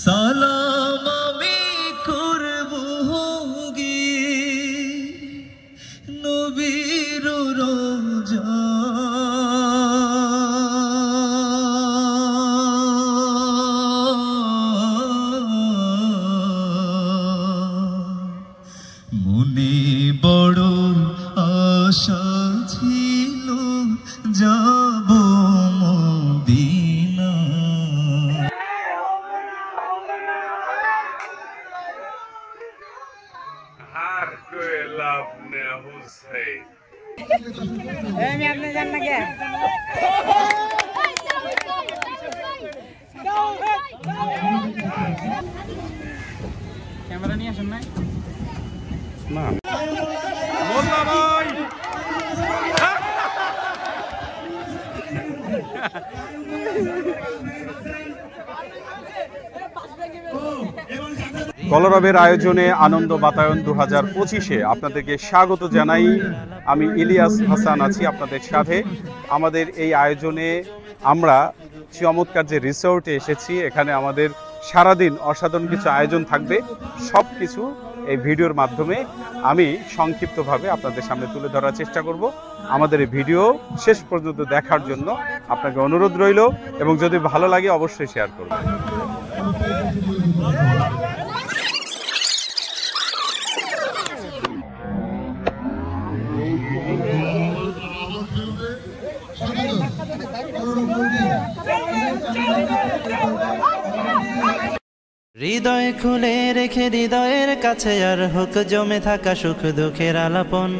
সালাম আমি করব নবীর রওজা মনে বড় আশা ছিল যাব মদিনা। हार कोई लाभ न हो सके। मैं अपने जानना क्या कैमरा नहीं है सुनना ना बोलना भाई কলরবের আয়োজনে আনন্দ বাতায়ন 2025-এ আপনাদেরকে স্বাগত জানাই। আমি ইলিয়াস হাসান আছি আপনাদের সাথে। আমাদের এই আয়োজনে আমরা চমৎকার যে রিসোর্টে এসেছি, এখানে আমাদের সারাদিন অসাধারণ কিছু আয়োজন থাকবে। সব কিছু এই ভিডিওর মাধ্যমে আমি সংক্ষিপ্তভাবে আপনাদের সামনে তুলে ধরার চেষ্টা করব। আমাদের এই ভিডিও শেষ পর্যন্ত দেখার জন্য আপনাকে অনুরোধ রইল, এবং যদি ভালো লাগে অবশ্যই শেয়ার করবেন। হৃদয় খুলে রেখে হৃদয়ের কাছে আর হোক জমে থাকা সুখ দুঃখের আলাপন।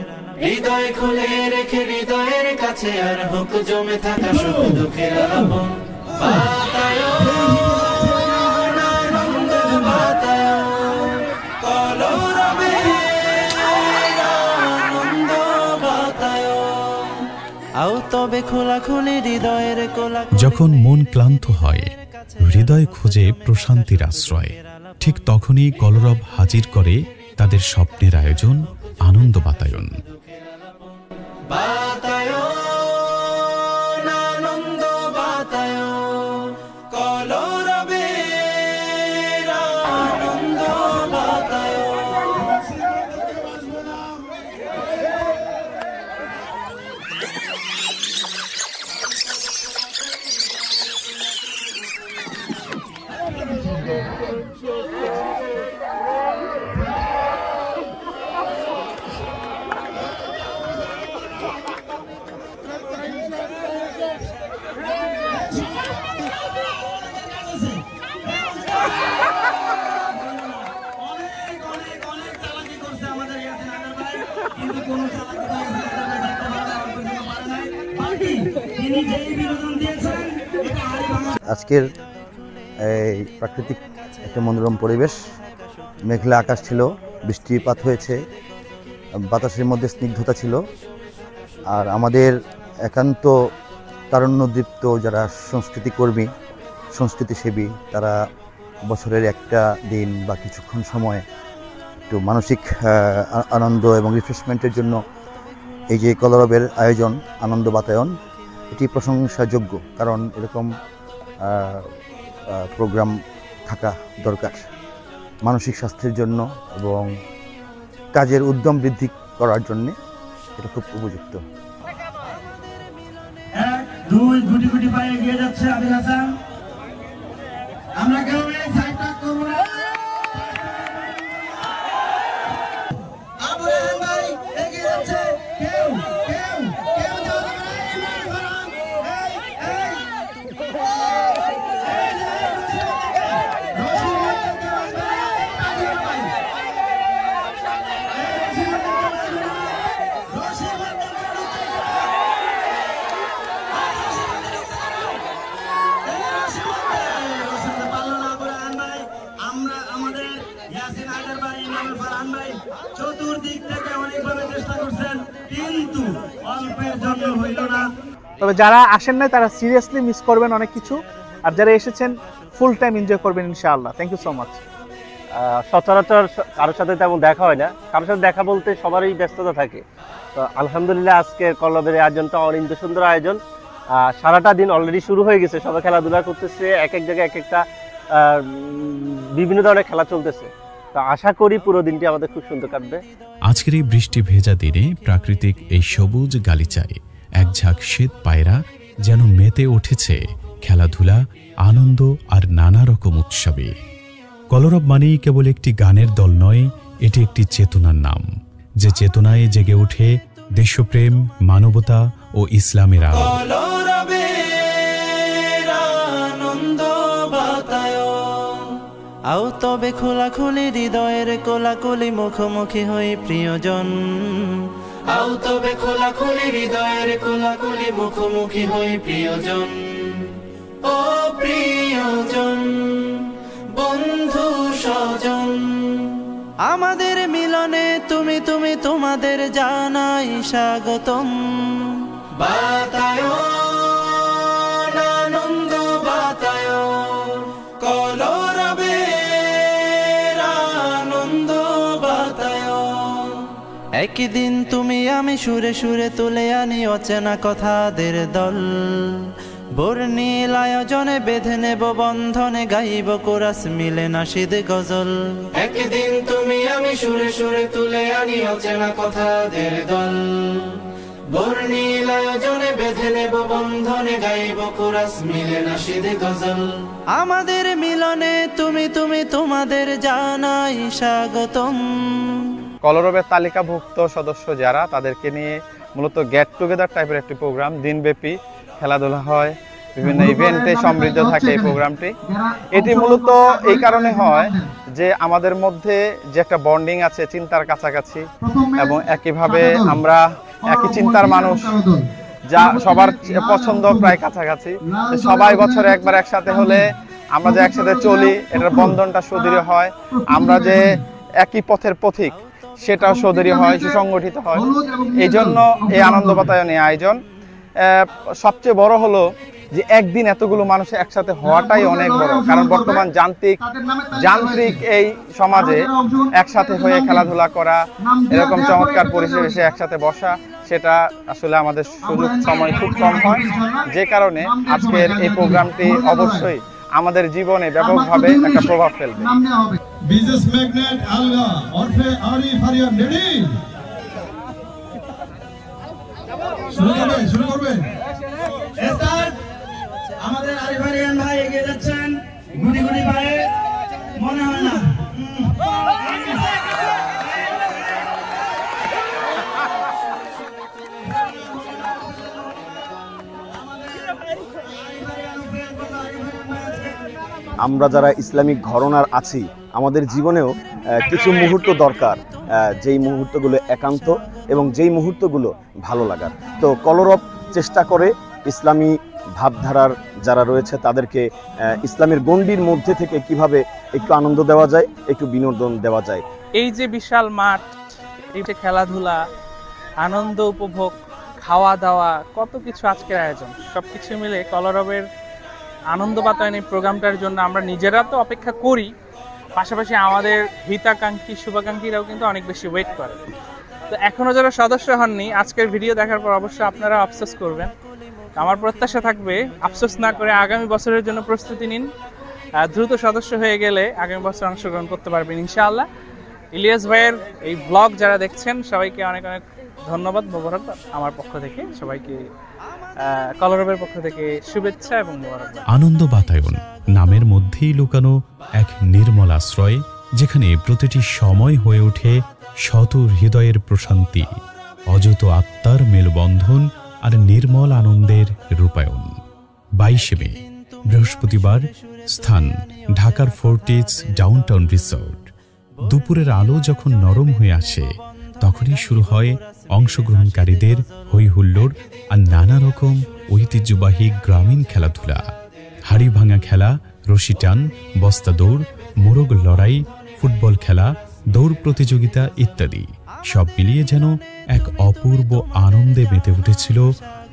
হৃদয় খুলে রেখে হৃদয়ের কাছে আর হোক জমে থাকা সুখ দুঃখের আলাপন। বাতায়ন আনন্দ বাতায়ন কলরবের আনন্দ বাতায়ন। আও তবে খোলাখুলি হৃদয়ের কোলা। যখন মন ক্লান্ত হয়, হৃদয় খোঁজে প্রশান্তির আশ্রয়, ঠিক তখনই কলরব হাজির করে তাদের স্বপ্নের আয়োজন আনন্দ বাতায়ন। বাতায়ন আনন্দ বাতায়ন কলরবের আনন্দ বাতায়ন। আজকের এই প্রাকৃতিক একটা মনোরম পরিবেশ, মেঘলা আকাশ ছিল, বৃষ্টিপাত হয়েছে, বাতাসের মধ্যে স্নিগ্ধতা ছিল। আর আমাদের একান্ত তারুণ্যদীপ্ত যারা সংস্কৃতি কর্মী, সংস্কৃতিসেবী, তারা বছরের একটা দিন বা কিছুক্ষণ সময় একটু মানসিক আনন্দ এবং রিফ্রেশমেন্টের জন্য এই যে কলরবের আয়োজন আনন্দ বাতায়ন, এটি প্রশংসাযোগ্য। কারণ এরকম প্রোগ্রাম থাকা দরকার মানসিক স্বাস্থ্যের জন্য এবং কাজের উদ্যম বৃদ্ধি করার জন্য। এটা খুব উপযুক্ত। দুই গুটি গুটি পায়ে এগিয়ে যাচ্ছে আবির হাসান। আমরা কেউ এই সাইডটা করব না। আবু রেহান ভাই এগিয়ে যাচ্ছে। কেউ কেউ কেউ যাবে না। চতুর্দিক থেকে অনেকভাবে চেষ্টা করছেন, কিন্তু অল্পের জন্য হইল না। তবে যারা আসেন নাই তারা সিরিয়াসলি মিস করবেন অনেক কিছু, আর যারা এসেছেন ফুল টাইম এনজয় করবেন ইনশাআল্লাহ। Thank you so much. সচরাচর কারোর সাথে তেমন দেখা হয় না, কারোর সাথে দেখা বলতে সবারই ব্যস্ততা থাকে। তো আলহামদুলিল্লাহ আজকের কলরবের আয়োজনটা অনিন্দ সুন্দর আয়োজন। সারাটা দিন অলরেডি শুরু হয়ে গেছে, সবাই খেলাধুলা করতেছে, এক এক জায়গায় এক একটা বিভিন্ন ধরনের খেলা চলতেছে। তো আশা করি পুরো দিনটি আমাদের খুব সুন্দর কাটবে। আজকের এই বৃষ্টি ভেজা দিনে প্রাকৃতিক এই সবুজ গালিচায় এক ঝাঁক শ্বেত পায়রা যেন মেতে উঠেছে খেলাধুলা, আনন্দ আর নানা রকম উৎসবে। কলরব মানেই কেবল একটি গানের দল নয়, এটি একটি চেতনার নাম, যে চেতনায় জেগে ওঠে দেশপ্রেম, মানবতা ও ইসলামের আলো। আও তবে খোলাখুলি হৃদয়ের কোলাকুলি, মুখোমুখি হই প্রিয়জন। আও তবে খোলাখুলি হৃদয়ের কোলাকুলি, মুখোমুখি হই প্রিয়জন। ও প্রিয়জন, বন্ধু স্বজন, আমাদের মিলনে তুমি তুমি তোমাদের জানাই স্বাগতম। বাতায়ন আনন্দ বাতায়ন, কলরবের আনন্দ বাতায়ন। একদিন তুমি আমি সুরে সুরে তুলে আনি অচেনা কথাদের দল। বর্ণিল আয়োজনে বেঁধে নেব বন্ধনে, গাইব কোরাস মিলে নাশিদ গজল। একদিন তুমি আমি সুরে সুরে তুলে আনি অচেনা কথাদের দল। বর্ণিল আয়োজনে বেঁধে নেব বন্ধনে, গাইব কোরাস মিলে নাশিদ গজল। আমাদের মিলনে তুমি তুমি তোমাদের জানাই স্বাগতম। কলরবের তালিকাভুক্ত সদস্য যারা, তাদেরকে নিয়ে মূলত গেট টুগেদার টাইপের একটি প্রোগ্রাম। দিনব্যাপী খেলাধুলা হয়, বিভিন্ন ইভেন্টে সমৃদ্ধ থাকে এই প্রোগ্রামটি। এটি মূলত এই কারণে হয় যে আমাদের মধ্যে যে একটা বন্ডিং আছে, চিন্তার কাছাকাছি, এবং একইভাবে আমরা একই চিন্তার মানুষ, যা সবার পছন্দ প্রায় কাছাকাছি। সবাই বছরে একবার একসাথে হলে আমরা যে একসাথে চলি, এটার বন্ধনটা সুদৃঢ় হয়। আমরা যে একই পথের পথিক, সেটাও সুদৃঢ় হয়, সুসংগঠিত হয়। এই জন্য এই আনন্দ বাতায়নের আয়োজন। সবচেয়ে বড় হলো যে একদিন এতগুলো মানুষ একসাথে হওয়াটাই অনেক বড়, কারণ বর্তমান যান্ত্রিক এই সমাজে একসাথে হয়ে খেলাধুলা করা, এরকম চমৎকার পরিবেশে একসাথে বসা, সেটা আসলে আমাদের সুযোগ সময় খুব কম হয়। যে কারণে আজকের এই প্রোগ্রামটি অবশ্যই আমাদের জীবনে ব্যাপকভাবে একটা প্রভাব ফেলবে। বিজনেস ম্যাগনেট আলগা ওরফে আরিফ আরিয়ান রেডি? শুরু করবে স্টার্ট। আমাদের আরিফ আরিয়ান ভাই এগিয়ে যাচ্ছেন গুটি গুটি পায়ে, মনে হয় না। আমরা যারা ইসলামিক ঘরানার আছি, আমাদের জীবনেও কিছু মুহূর্ত দরকার, যেই মুহূর্তগুলো একান্ত এবং যেই মুহূর্তগুলো ভালো লাগার। তো কলরব চেষ্টা করে ইসলামী ভাবধারার যারা রয়েছে তাদেরকে ইসলামের গণ্ডির মধ্যে থেকে কিভাবে একটু আনন্দ দেওয়া যায়, একটু বিনোদন দেওয়া যায়। এই যে বিশাল মাঠ, এই যে খেলাধুলা, আনন্দ উপভোগ, খাওয়া দাওয়া, কত কিছু আজকের আয়োজন, সবকিছু মিলে কলরবের আনন্দ বাতায়ন এই প্রোগ্রামটার জন্য আমরা নিজেরা তো অপেক্ষা করি, পাশাপাশি আমাদের হিতাকাঙ্ক্ষী শুভাকাঙ্ক্ষীরাও কিন্তু অনেক বেশি ওয়েট করে। তো এখনও যারা সদস্য হননি, আজকের ভিডিও দেখার পর অবশ্যই আপনারা আফসোস করবেন। আমার প্রত্যাশা থাকবে আফসোস না করে আগামী বছরের জন্য প্রস্তুতি নিন। দ্রুত সদস্য হয়ে গেলে আগামী বছর অংশগ্রহণ করতে পারবেন ইনশাআল্লাহ। ইলিয়াস ভাইয়ের এই ব্লগ যারা দেখছেন সবাইকে অনেক অনেক ধন্যবাদ, মোবারক আমার পক্ষ থেকে, সবাইকে কলরবের পক্ষ থেকে শুভেচ্ছা এবং মোবারক। আনন্দ বাতায়ন নামের মধ্যেই লুকানো এক নির্মল আশ্রয়, যেখানে প্রতিটি সময় হয়ে ওঠে শত হৃদয়ের প্রশান্তি, অযুত আত্মার মেলবন্ধন আর নির্মল আনন্দের রূপায়ণ। 22 মে বৃহস্পতিবার, স্থান ঢাকার ফোর্টিজ ডাউনটাউন রিসোর্ট। দুপুরের আলো যখন নরম হয়ে আসে, তখনই শুরু হয় অংশগ্রহণকারীদের হই হুল্লোড় আর নানা রকম ঐতিহ্যবাহী গ্রামীণ খেলাধুলা। হাড়ি ভাঙা খেলা, রশি টান, বস্তা দৌড়, মোরগ লড়াই, ফুটবল খেলা, দৌড় প্রতিযোগিতা ইত্যাদি সব মিলিয়ে যেন এক অপূর্ব আনন্দে মেতে উঠেছিল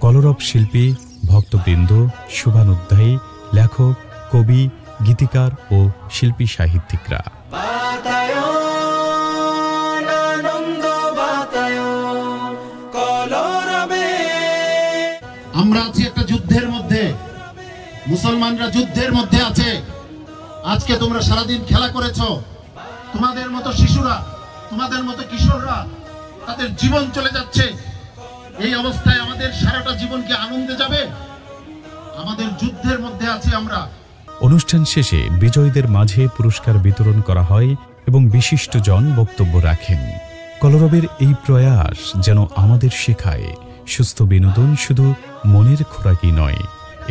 কলরব শিল্পী, ভক্তবৃন্দ, শুভানুধ্যায়ী, লেখক, কবি, গীতিকার ও শিল্পী সাহিত্যিকরা। আমরা আছি একটা যুদ্ধের মধ্যে, মুসলমানরা যুদ্ধের মধ্যে আছে। আজকে তোমরা সারাদিন খেলা করেছো, তোমাদের মতো শিশুরা, তোমাদের মতো কিশোররা তাদের জীবন চলে যাচ্ছে। এই অবস্থায় আমাদের সারাটা জীবন কি আনন্দে যাবে? আমাদের যুদ্ধের মধ্যে আছি আমরা। অনুষ্ঠান শেষে বিজয়ীদের মাঝে পুরস্কার বিতরণ করা হয় এবং বিশিষ্টজন বক্তব্য রাখেন। কলরবের এই প্রয়াস যেন আমাদের শেখায় সুস্থ বিনোদন শুধু মনের খোরাকই নয়,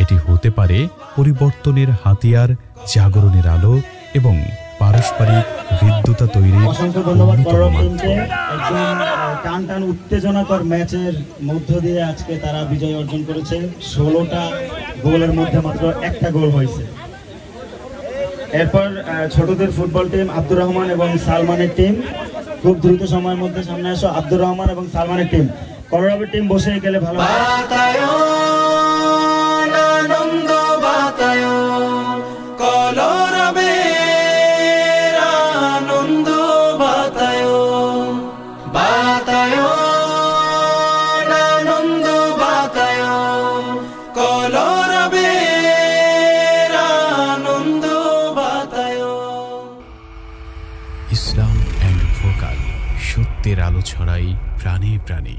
এটি হতে পারে পরিবর্তনের হাতিয়ার, জাগরণের আলো এবং পারস্পরিক হৃদ্যতা তৈরির অসংখ্য ধন্যবাদ অন্যতম কলরব মাধ্যম। টিমকে। একদম টান টান উত্তেজনাকর ম্যাচের মধ্য দিয়ে আজকে তারা বিজয় অর্জন করেছে। 16টা গোলের মধ্যে মাত্র একটা গোল হয়েছে। এরপর ছোটদের ফুটবল টিম আব্দুর রহমান এবং সালমানের টিম, খুব দ্রুত সময়ের মধ্যে সামনে আসো। আব্দুর রহমান এবং সালমানের টিম, কলরবের টিম বসে গেলে ভালো হয়। বাতায়ন আনন্দ বাতায়ন, কলরবের আনন্দ বাতায়ন, বাতায়ন আনন্দ বাতায়ন, কলরবের আনন্দ বাতায়ন। ইসলাম অ্যান্ড ভোকাল, সত্যের আলো ছড়াই প্রাণে প্রাণে।